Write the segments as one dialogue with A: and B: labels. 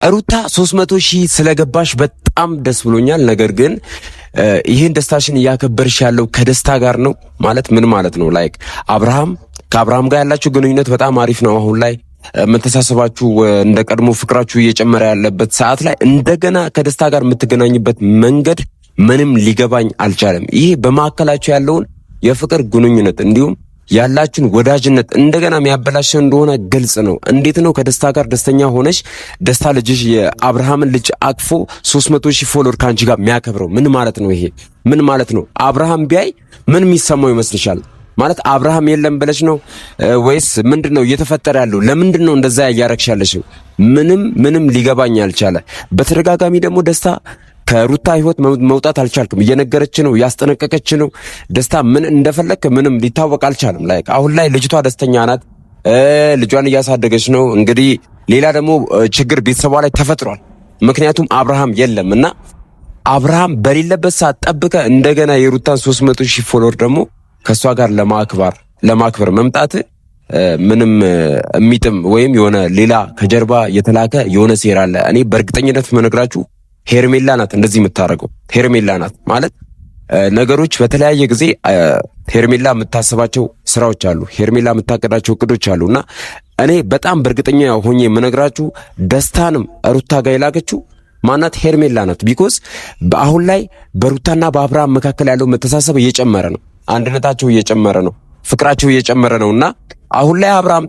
A: ሩታ 300,000 ስለገባሽ በጣም ደስ ብሎኛል። ነገር ግን ይሄን ደስታሽን እያከበርሽ ያለው ከደስታ ጋር ነው ማለት ምን ማለት ነው? ላይክ ከአብርሃም ጋር ያላችሁ ግንኙነት በጣም አሪፍ ነው። አሁን ላይ መተሳሰባችሁ እንደ ቀድሞ ፍቅራችሁ እየጨመረ ያለበት ሰዓት ላይ እንደገና ከደስታ ጋር የምትገናኝበት መንገድ ምንም ሊገባኝ አልቻለም። ይሄ በማዕከላችሁ ያለውን የፍቅር ግንኙነት እንዲሁም ያላችሁን ወዳጅነት እንደገና የሚያበላሽ እንደሆነ ግልጽ ነው። እንዴት ነው ከደስታ ጋር ደስተኛ ሆነሽ ደስታ ልጅሽ የአብርሃምን ልጅ አቅፎ 300,000 ፎሎወር ካንቺ ጋር የሚያከብረው? ምን ማለት ነው? ይሄ ምን ማለት ነው? አብርሃም ቢያይ ምን የሚሰማው ይመስልሻል? ማለት አብርሃም የለም ብለሽ ነው ወይስ ምንድነው እየተፈጠረ ያለው? ለምንድነው እንደዛ ያያረክሻለሽ? ምንም ሊገባኝ አልቻለ። በተደጋጋሚ ደግሞ ደስታ ከሩታ ህይወት መውጣት አልቻልክም። እየነገረች ነው፣ ያስጠነቀቀች ነው። ደስታ ምን እንደፈለክ ምንም ሊታወቅ አልቻለም። ላይክ አሁን ላይ ልጅቷ ደስተኛ ናት፣ ልጇን እያሳደገች ነው። እንግዲህ ሌላ ደግሞ ችግር ቤተሰቧ ላይ ተፈጥሯል። ምክንያቱም አብርሃም የለምና አብርሃም በሌለበት ሰዓት ጠብቀ እንደገና የሩታን 300,000 ፎሎወር ደግሞ ከሷ ጋር ለማክበር መምጣት ምንም የሚጥም ወይም የሆነ ሌላ ከጀርባ የተላከ የሆነ ሴራ አለ። እኔ በእርግጠኝነት መነግራችሁ ሄርሜላ ናት እንደዚህ የምታረገው። ሄርሜላ ናት ማለት ነገሮች በተለያየ ጊዜ ሄርሜላ የምታስባቸው ስራዎች አሉ፣ ሄርሜላ የምታቀዳቸው እቅዶች አሉና እኔ በጣም በእርግጠኛ ሆኜ የምነግራችሁ ደስታንም ሩታ ጋር የላከችው ማናት? ሄርሜላ ናት። ቢኮዝ አሁን ላይ በሩታና በአብርሃም መካከል ያለው መተሳሰብ እየጨመረ ነው፣ አንድነታቸው እየጨመረ ነው፣ ፍቅራቸው እየጨመረ ነውና አሁን ላይ አብርሃም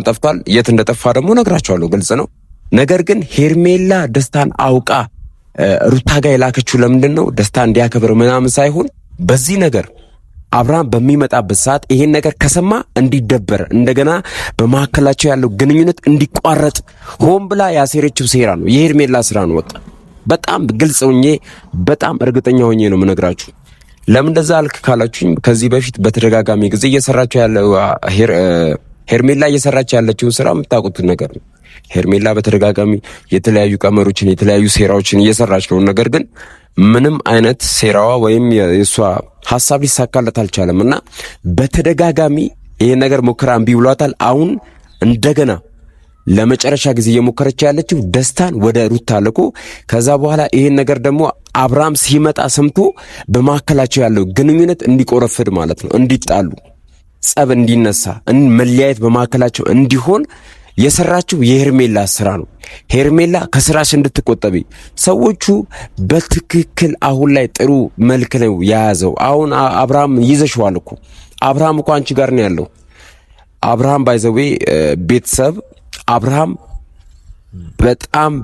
A: ጠፍቷል። የት እንደጠፋ ደግሞ ነግራችኋለሁ፣ ግልጽ ነው። ነገር ግን ሄርሜላ ደስታን አውቃ ሩታ ጋር የላከችው ለምንድን ነው? ደስታ እንዲያከብር ምናምን ሳይሆን በዚህ ነገር አብርሃም በሚመጣበት ሰዓት ይሄን ነገር ከሰማ እንዲደበር እንደገና በመካከላቸው ያለው ግንኙነት እንዲቋረጥ ሆን ብላ ያሴረችው ሴራ ነው። የሄርሜላ ስራ ነው። በቃ በጣም ግልጽ ሆኜ በጣም እርግጠኛ ሆኜ ነው የምነግራችሁ። ለምን እንደዛ አልክ ካላችሁኝ ከዚህ በፊት በተደጋጋሚ ጊዜ እየሰራችሁ ያለው ሄርሜላ እየሰራች ያለችውን ስራ የምታውቁት ነገር ነው። ሄርሜላ በተደጋጋሚ የተለያዩ ቀመሮችን የተለያዩ ሴራዎችን እየሰራች ነው። ነገር ግን ምንም አይነት ሴራዋ ወይም የሷ ሐሳብ ሊሳካለት አልቻለምና በተደጋጋሚ ይሄን ነገር ሞክራ እምቢ ብሏታል። አሁን እንደገና ለመጨረሻ ጊዜ እየሞከረች ያለችው ደስታን ወደ ሩታ ልኮ ከዛ በኋላ ይሄን ነገር ደግሞ አብርሃም ሲመጣ ሰምቶ በማከላቸው ያለው ግንኙነት እንዲቆረፍድ ማለት ነው፣ እንዲጣሉ፣ ጸብ እንዲነሳ፣ መለያየት በማከላቸው እንዲሆን የሰራችው የሄርሜላ ስራ ነው። ሄርሜላ ከስራሽ እንድትቆጠቢ ሰዎቹ በትክክል አሁን ላይ ጥሩ መልክ ነው የያዘው። አሁን አብርሃም ይዘሽዋል እኮ አብርሃም እኮ አንቺ ጋር ነው ያለው። አብርሃም ባይዘዌ ቤተሰብ አብርሃም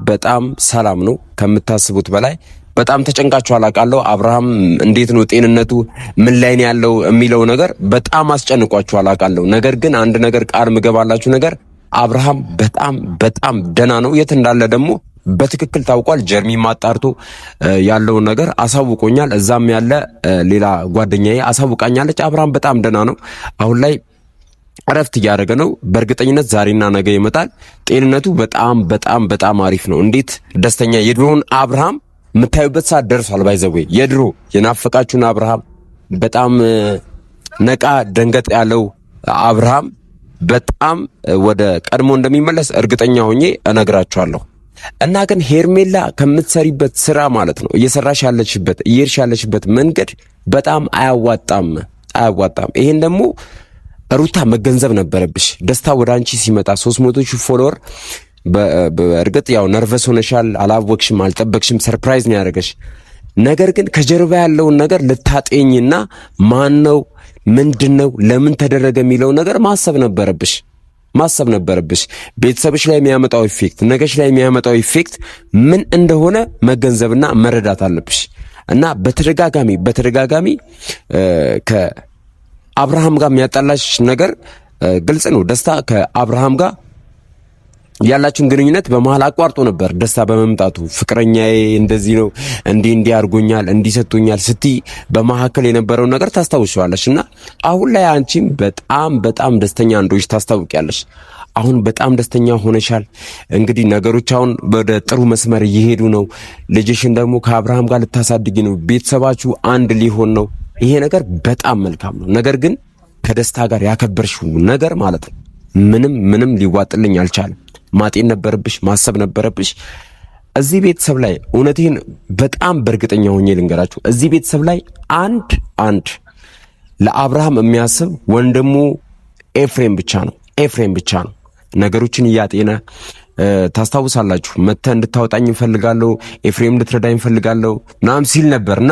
A: በጣም ሰላም ነው ከምታስቡት በላይ በጣም ተጨንቃችኋል አውቃለሁ። አብርሃም እንዴት ነው ጤንነቱ ምን ላይ ነው ያለው የሚለው ነገር በጣም አስጨንቋችኋል አውቃለሁ። ነገር ግን አንድ ነገር ቃል ምገባላችሁ ነገር አብርሃም በጣም ደና ነው። የት እንዳለ ደግሞ በትክክል ታውቋል። ጀርሚ ማጣርቶ ያለውን ነገር አሳውቆኛል። እዛም ያለ ሌላ ጓደኛዬ አሳውቃኛለች። አብርሃም በጣም ደና ነው። አሁን ላይ እረፍት እያደረገ ነው። በእርግጠኝነት ዛሬና ነገ ይመጣል። ጤንነቱ በጣም አሪፍ ነው። እንዴት ደስተኛ የድሮውን አብርሃም የምታዩበት ሰዓት ደርሷል። ባይዘዌ የድሮ የናፈቃችሁን አብርሃም በጣም ነቃ ደንገጥ ያለው አብርሃም በጣም ወደ ቀድሞ እንደሚመለስ እርግጠኛ ሆኜ እነግራችኋለሁ። እና ግን ሄርሜላ ከምትሰሪበት ስራ ማለት ነው እየሰራሽ ያለሽበት መንገድ በጣም አያዋጣም። ይሄን ደግሞ ሩታ መገንዘብ ነበረብሽ። ደስታ ወደ አንቺ ሲመጣ 300,000 ፎሎወር በእርግጥ ያው ነርቨስ ሆነሻል፣ አላወቅሽም፣ አልጠበቅሽም፣ ሰርፕራይዝ ነው ያደረገሽ። ነገር ግን ከጀርባ ያለውን ነገር ልታጤኝና ማነው ምንድነው ለምን ተደረገ የሚለው ነገር ማሰብ ነበረብሽ። ቤተሰብሽ ላይ የሚያመጣው ኢፌክት፣ ነገሽ ላይ የሚያመጣው ኢፌክት ምን እንደሆነ መገንዘብና መረዳት አለብሽ። እና በተደጋጋሚ ከአብርሃም ጋር የሚያጣላሽ ነገር ግልጽ ነው። ደስታ ከአብርሃም ጋር ያላችሁን ግንኙነት በመሃል አቋርጦ ነበር። ደስታ በመምጣቱ ፍቅረኛዬ እንደዚህ ነው እንዲህ አድርጎኛል እንዲህ ሰጥቶኛል ስትይ በመሐከል የነበረው ነገር ታስታውሻለሽና አሁን ላይ አንቺም በጣም ደስተኛ እንደሆንሽ ታስታውቂያለሽ። አሁን በጣም ደስተኛ ሆነሻል። እንግዲህ ነገሮች አሁን ወደ ጥሩ መስመር እየሄዱ ነው። ልጅሽን ደግሞ ከአብርሃም ጋር ልታሳድጊ ነው። ቤተሰባችሁ አንድ ሊሆን ነው። ይሄ ነገር በጣም መልካም ነው። ነገር ግን ከደስታ ጋር ያከበርሽው ነገር ማለት ነው ምንም ሊዋጥልኝ አልቻለም። ማጤን ነበረብሽ፣ ማሰብ ነበረብሽ። እዚህ ቤተሰብ ላይ እውነቴን በጣም በእርግጠኛ ሆኜ ልንገራችሁ፣ እዚህ ቤተሰብ ላይ አንድ ለአብርሃም የሚያስብ ወንድሙ ኤፍሬም ብቻ ነው። ነገሮችን እያጤነ ታስታውሳላችሁ፣ መተህ እንድታወጣኝ እንፈልጋለሁ፣ ኤፍሬም እንድትረዳኝ እንፈልጋለሁ ምናምን ሲል ነበርና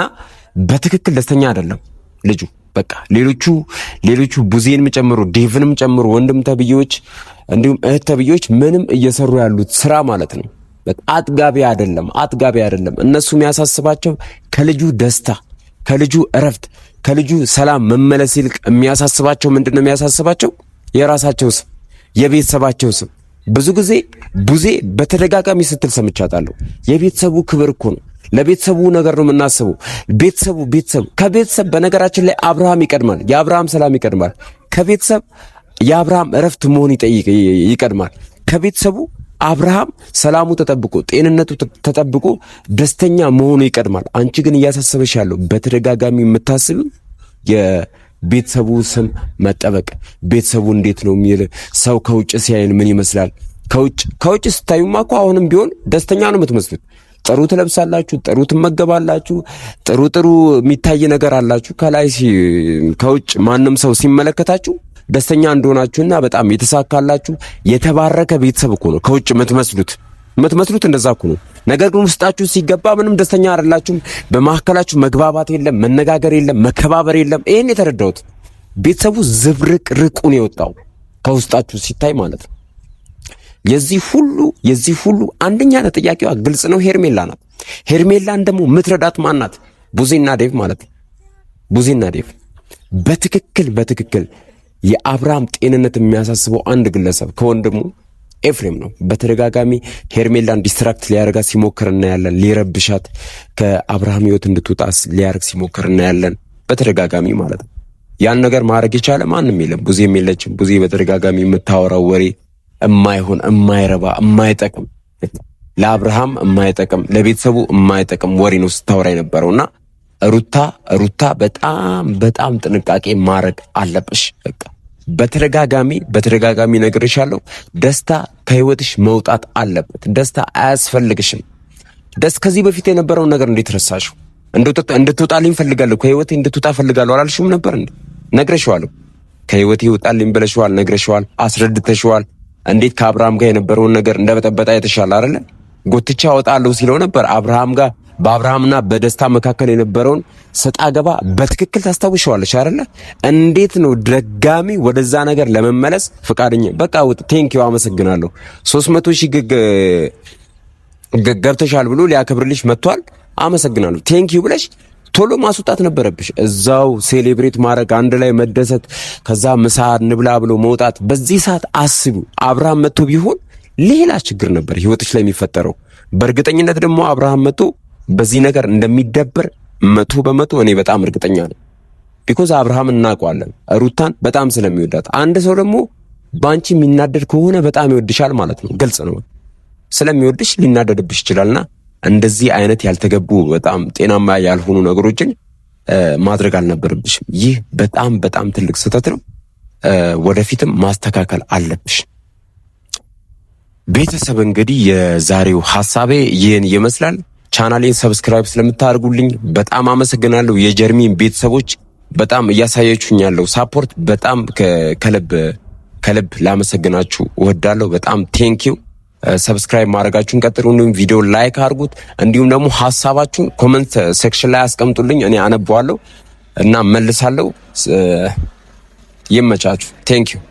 A: በትክክል ደስተኛ አይደለም ልጁ። በቃ ሌሎቹ ቡዜንም ጨምሮ ዴቭንም ጨምሮ ወንድም ተብዬዎች እንዲሁም እህት ተብዬዎች ምንም እየሰሩ ያሉት ስራ ማለት ነው አጥጋቢ አይደለም። እነሱ የሚያሳስባቸው ከልጁ ደስታ፣ ከልጁ እረፍት፣ ከልጁ ሰላም መመለስ ይልቅ የሚያሳስባቸው ምንድነው? የሚያሳስባቸው የራሳቸው ስም፣ የቤተሰባቸው ስም። ብዙ ጊዜ ቡዜ በተደጋጋሚ ስትል ሰምቻታለሁ። የቤተሰቡ ክብር እኮ ነው፣ ለቤተሰቡ ነገር ነው የምናስበው። ቤተሰብ ከቤተሰብ በነገራችን ላይ አብርሃም ይቀድማል፣ የአብርሃም ሰላም ይቀድማል። ከቤተሰብ የአብርሃም እረፍት መሆን ይቀድማል። ከቤተሰቡ አብርሃም ሰላሙ ተጠብቆ ጤንነቱ ተጠብቆ ደስተኛ መሆኑ ይቀድማል። አንቺ ግን እያሳሰበሽ ያለው በተደጋጋሚ የምታስቢው የቤተሰቡ ስም መጠበቅ፣ ቤተሰቡ እንዴት ነው የሚል ሰው ከውጭ ሲያይን ምን ይመስላል? ከውጭ ስታዩማ እኮ አሁንም ቢሆን ደስተኛ ነው የምትመስሉት። ጥሩ ትለብሳላችሁ፣ ጥሩ ትመገባላችሁ፣ ጥሩ የሚታይ ነገር አላችሁ። ከላይ ከውጭ ማንም ሰው ሲመለከታችሁ ደስተኛ እንደሆናችሁና በጣም የተሳካላችሁ የተባረከ ቤተሰብ እኮ ነው ከውጭ የምትመስሉት እንደዛ እኮ ነው። ነገር ግን ውስጣችሁ ሲገባ ምንም ደስተኛ አይደላችሁም። በመካከላችሁ መግባባት የለም፣ መነጋገር የለም፣ መከባበር የለም። ይሄን የተረዳሁት ቤተሰቡ ዝብርቅርቁን የወጣው ከውስጣችሁ ሲታይ ማለት ነው። የዚህ ሁሉ አንደኛ ተጠያቂዋ ግልጽ ነው፣ ሄርሜላ ናት። ሄርሜላን ደግሞ ምትረዳት ማናት? ቡዜና ዴቭ ማለት ነው። ቡዜና ዴቭ በትክክል የአብርሃም ጤንነት የሚያሳስበው አንድ ግለሰብ ከወንድሙ ኤፍሬም ነው። በተደጋጋሚ ሄርሜላን ዲስትራክት ሊያደርጋት ሲሞክር እናያለን። ሊረብሻት ከአብርሃም ሕይወት እንድትወጣ ሊያደርግ ሲሞክር እናያለን በተደጋጋሚ ማለት ነው። ያን ነገር ማድረግ የቻለ ማንም የለም። ቡዜም የለችም። ቡዜ በተደጋጋሚ የምታወራው ወሬ የማይሆን የማይረባ የማይጠቅም ለአብርሃም የማይጠቅም ለቤተሰቡ የማይጠቅም ወሬ ነው ስታወራ የነበረውና ሩታ በጣም ጥንቃቄ ማድረግ አለብሽ። በቃ በተደጋጋሚ ነግሬሻለሁ። ደስታ ከህይወትሽ መውጣት አለበት። ደስታ አያስፈልግሽም። ከዚህ በፊት የነበረውን ነገር እንዴት ረሳሽው? እንድትወጣልኝ ፈልጋለሁ፣ ከህይወቴ እንድትወጣ ፈልጋለሁ አላልሽም ነበር እንዴ? ነግሬሽዋለሁ። ከህይወቴ ይወጣልኝ ብለሽዋል፣ ነግሬሽዋል፣ አስረድተሽዋል። እንዴት ከአብርሃም ጋር የነበረውን ነገር እንደበጠበጣ የተሻለ አይደለ? ጎትቻ አወጣለሁ ሲለው ነበር አብርሃም ጋር። በአብርሃምና በደስታ መካከል የነበረውን ሰጣ ገባ በትክክል ታስታውሻለሽ አይደለ? እንዴት ነው ደጋሚ ወደዛ ነገር ለመመለስ ፈቃደኛ? በቃ ቴንኪው አመሰግናለሁ 300,000 ገብተሻል ብሎ ሊያከብርልሽ መጥቷል። አመሰግናለሁ ቴንኪው ብለሽ ቶሎ ማስወጣት ነበረብሽ። እዛው ሴሌብሬት ማድረግ፣ አንድ ላይ መደሰት፣ ከዛ ምሳ እንብላ ብሎ መውጣት። በዚህ ሰዓት አስቡ፣ አብርሃም መጥቶ ቢሆን ሌላ ችግር ነበር ህይወትሽ ላይ የሚፈጠረው። በእርግጠኝነት ደግሞ አብርሃም መጥቶ በዚህ ነገር እንደሚደበር 100% እኔ በጣም እርግጠኛ ነኝ። ቢኮዝ አብርሃም እናውቀዋለን ሩታን በጣም ስለሚወዳት። አንድ ሰው ደግሞ ባንቺ የሚናደድ ከሆነ በጣም ይወድሻል ማለት ነው። ግልጽ ነው። ስለሚወድሽ ሊናደድብሽ ይችላልና እንደዚህ አይነት ያልተገቡ በጣም ጤናማ ያልሆኑ ነገሮችን ማድረግ አልነበረብሽም። ይህ በጣም ትልቅ ስህተት ነው። ወደፊትም ማስተካከል አለብሽ። ቤተሰብ እንግዲህ የዛሬው ሐሳቤ ይህን ይመስላል። ቻናሌን ሰብስክራይብ ስለምታደርጉልኝ በጣም አመሰግናለሁ። የጀርሚን ቤተሰቦች በጣም እያሳያችሁኝ ያለው ሳፖርት በጣም ከልብ ላመሰግናችሁ እወዳለሁ። በጣም ቴንኪው። ሰብስክራይብ ማድረጋችሁን ቀጥሉ። እንዲሁም ቪዲዮ ላይክ አድርጉት። እንዲሁም ደግሞ ሐሳባችሁን ኮሜንት ሴክሽን ላይ አስቀምጡልኝ። እኔ አነባዋለሁ እና መልሳለሁ። ይመቻችሁ። ቴንኪው።